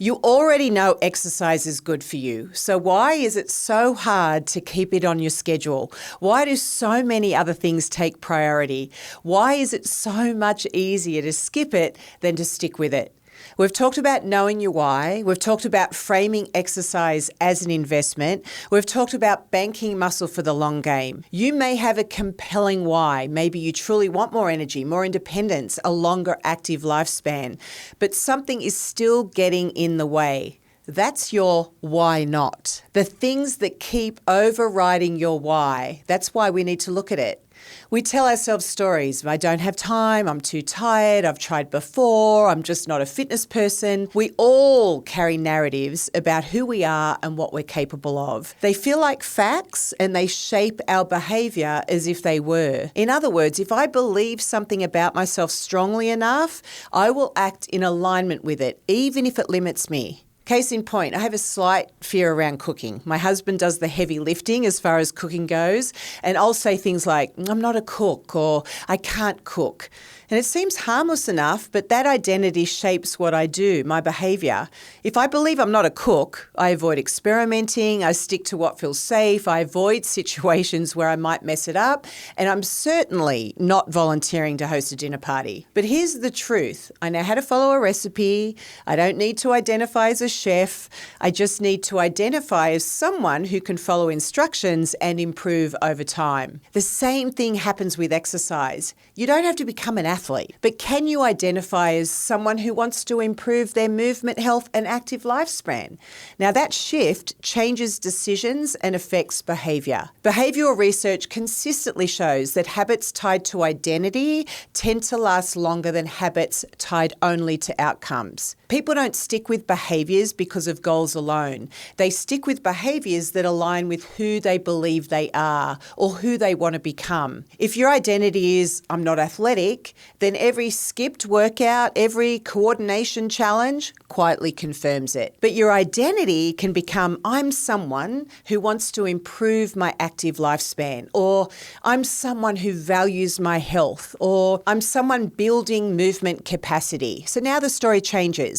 You already know exercise is good for you, so why is it so hard to keep it on your schedule? Why do so many other things take priority? Why is it so much easier to skip it than to stick with it? We've talked about knowing your why. We've talked about framing exercise as an investment. We've talked about banking muscle for the long game. You may have a compelling why. Maybe you truly want more energy, more independence, a longer active lifespan, but something is still getting in the way. That's your why not. The things that keep overriding your why. That's why we need to look at it. We tell ourselves stories. I don't have time, I'm too tired, I've tried before, I'm just not a fitness person. We all carry narratives about who we are and what we're capable of. They feel like facts and they shape our behaviour as if they were. In other words, if I believe something about myself strongly enough, I will act in alignment with it, even if it limits me. Case in point, I have a slight fear around cooking. My husband does the heavy lifting as far as cooking goes, and I'll say things like, I'm not a cook, or I can't cook. And it seems harmless enough, but that identity shapes what I do, my behaviour. If I believe I'm not a cook, I avoid experimenting, I stick to what feels safe, I avoid situations where I might mess it up, and I'm certainly not volunteering to host a dinner party. But here's the truth. I know how to follow a recipe. I don't need to identify as a chef. I just need to identify as someone who can follow instructions and improve over time. The same thing happens with exercise. You don't have to become an athlete, but can you identify as someone who wants to improve their movement, health, and active lifespan? Now that shift changes decisions and affects behaviour. Behavioural research consistently shows that habits tied to identity tend to last longer than habits tied only to outcomes. People don't stick with behaviours because of goals alone. They stick with behaviours that align with who they believe they are or who they want to become. If your identity is, I'm not athletic, then every skipped workout, every coordination challenge quietly confirms it. But your identity can become, I'm someone who wants to improve my active lifespan, or I'm someone who values my health, or I'm someone building movement capacity. So now the story changes.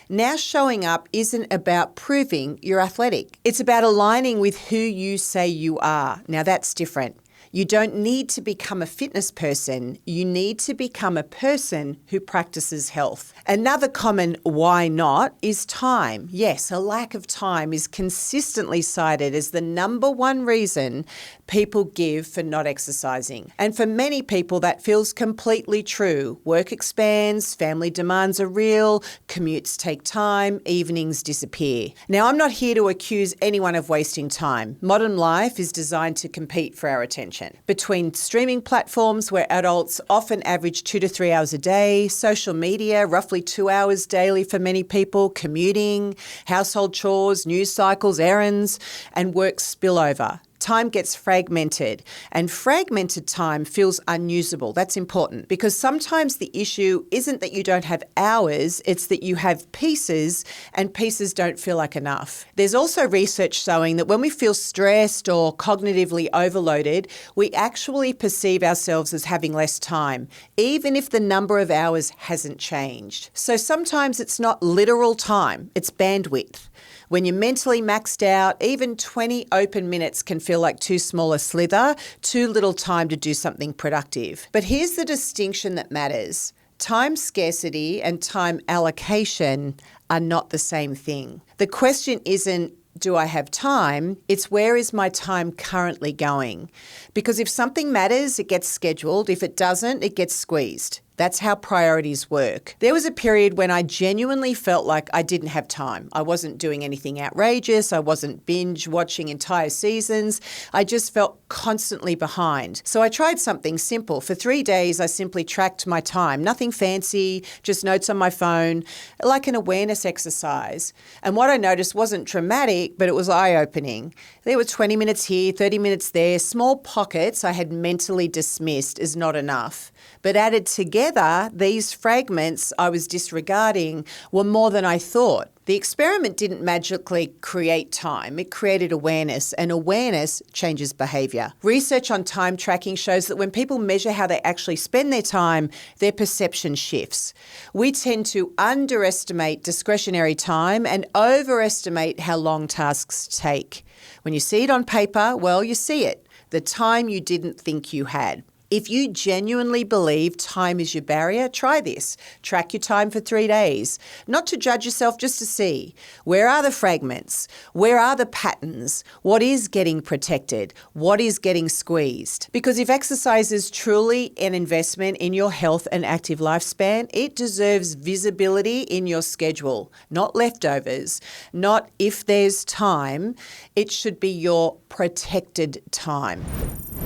Now showing up isn't about proving you're athletic. It's about aligning with who you say you are. Now that's different. You don't need to become a fitness person. You need to become a person who practices health. Another common why not is time. Yes, a lack of time is consistently cited as the number one reason people give for not exercising. And for many people, that feels completely true. Work expands, family demands are real, commutes take time, evenings disappear. Now, I'm not here to accuse anyone of wasting time. Modern life is designed to compete for our attention. Between streaming platforms where adults often average 2 to 3 hours a day, social media, roughly 2 hours daily for many people, commuting, household chores, news cycles, errands, and work spillover. Time gets fragmented, and fragmented time feels unusable. That's important because sometimes the issue isn't that you don't have hours, it's that you have pieces and pieces don't feel like enough. There's also research showing that when we feel stressed or cognitively overloaded, we actually perceive ourselves as having less time, even if the number of hours hasn't changed. So sometimes it's not literal time, it's bandwidth. When you're mentally maxed out, even 20 open minutes can feel like too small a slither, too little time to do something productive. But here's the distinction that matters. Time scarcity and time allocation are not the same thing. The question isn't, do I have time? It's where is my time currently going? Because if something matters, it gets scheduled. If it doesn't, it gets squeezed. That's how priorities work. There was a period when I genuinely felt like I didn't have time. I wasn't doing anything outrageous. I wasn't binge watching entire seasons. I just felt constantly behind. So I tried something simple. For 3 days, I simply tracked my time. Nothing fancy, just notes on my phone, like an awareness exercise. And what I noticed wasn't dramatic, but it was eye-opening. There were 20 minutes here, 30 minutes there, small pockets I had mentally dismissed as not enough. But added together, together, these fragments I was disregarding were more than I thought. The experiment didn't magically create time, it created awareness, and awareness changes behaviour. Research on time tracking shows that when people measure how they actually spend their time, their perception shifts. We tend to underestimate discretionary time and overestimate how long tasks take. When you see it on paper, well, you see it, the time you didn't think you had. If you genuinely believe time is your barrier, try this. Track your time for 3 days. Not to judge yourself, just to see. Where are the fragments? Where are the patterns? What is getting protected? What is getting squeezed? Because if exercise is truly an investment in your health and active lifespan, it deserves visibility in your schedule, not leftovers, not if there's time. It should be your protected time.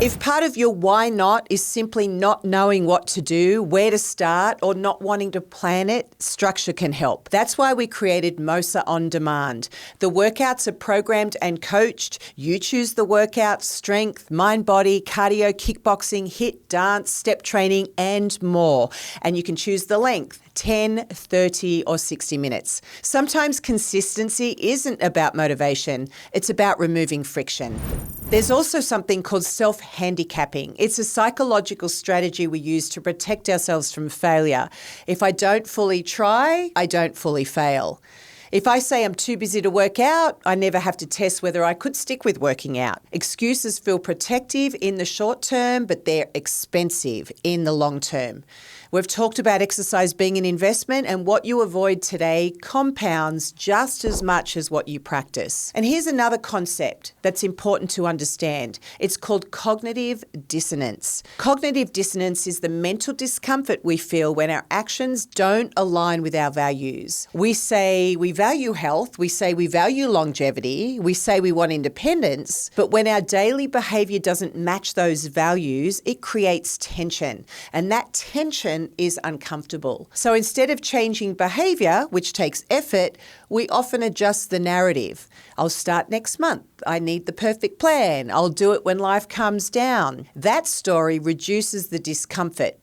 If part of your why not is simply not knowing what to do, where to start, or not wanting to plan it, structure can help. That's why we created MOSSA On Demand. The workouts are programmed and coached. You choose the workout, strength, mind, body, cardio, kickboxing, HIIT, dance, step training, and more. And you can choose the length. 10, 30 or 60 minutes. Sometimes consistency isn't about motivation, it's about removing friction. There's also something called self-handicapping. It's a psychological strategy we use to protect ourselves from failure. If I don't fully try, I don't fully fail. If I say I'm too busy to work out, I never have to test whether I could stick with working out. Excuses feel protective in the short term, but they're expensive in the long term. We've talked about exercise being an investment, and what you avoid today compounds just as much as what you practice. And here's another concept that's important to understand. It's called cognitive dissonance. Cognitive dissonance is the mental discomfort we feel when our actions don't align with our values. We say we value health, we say we value longevity, we say we want independence, but when our daily behaviour doesn't match those values, it creates tension. And that tension is uncomfortable. So instead of changing behaviour, which takes effort, we often adjust the narrative. I'll start next month. I need the perfect plan. I'll do it when life comes down. That story reduces the discomfort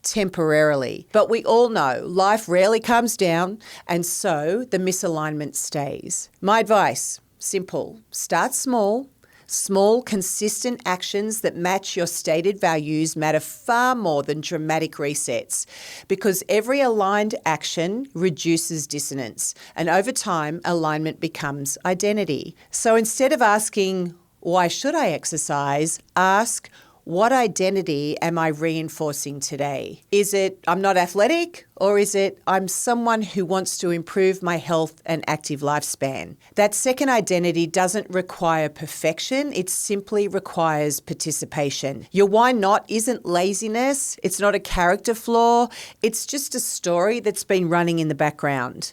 temporarily. But we all know life rarely comes down, and so the misalignment stays. My advice, simple. Start small. Small, consistent actions that match your stated values matter far more than dramatic resets, because every aligned action reduces dissonance, and over time, alignment becomes identity. So instead of asking, why should I exercise? Ask, what identity am I reinforcing today? Is it I'm not athletic, or is it I'm someone who wants to improve my health and active lifespan? That second identity doesn't require perfection, it simply requires participation. Your why not isn't laziness, it's not a character flaw, it's just a story that's been running in the background.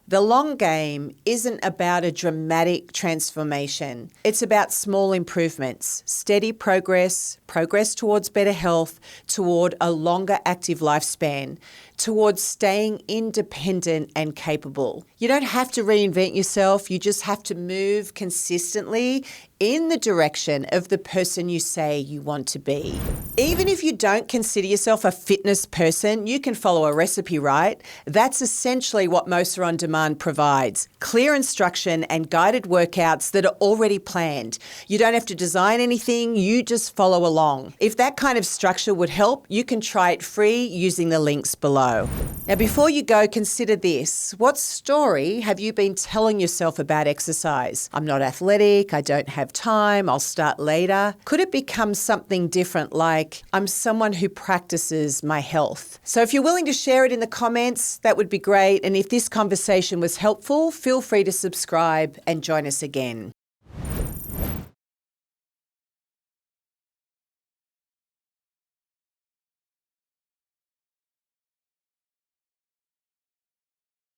The long game isn't about a dramatic transformation. It's about small improvements, steady progress, progress towards better health, toward a longer active lifespan, towards staying independent and capable. You don't have to reinvent yourself, you just have to move consistently in the direction of the person you say you want to be. Even if you don't consider yourself a fitness person, you can follow a recipe, right? That's essentially what MOSSA On Demand provides. Clear instruction and guided workouts that are already planned. You don't have to design anything, you just follow along. If that kind of structure would help, you can try it free using the links below. Now, before you go, consider this. What story have you been telling yourself about exercise? I'm not athletic, I don't have time, I'll start later. Could it become something different, like I'm someone who practices my health? So if you're willing to share it in the comments, that would be great. And if this conversation was helpful, feel free to subscribe and join us again.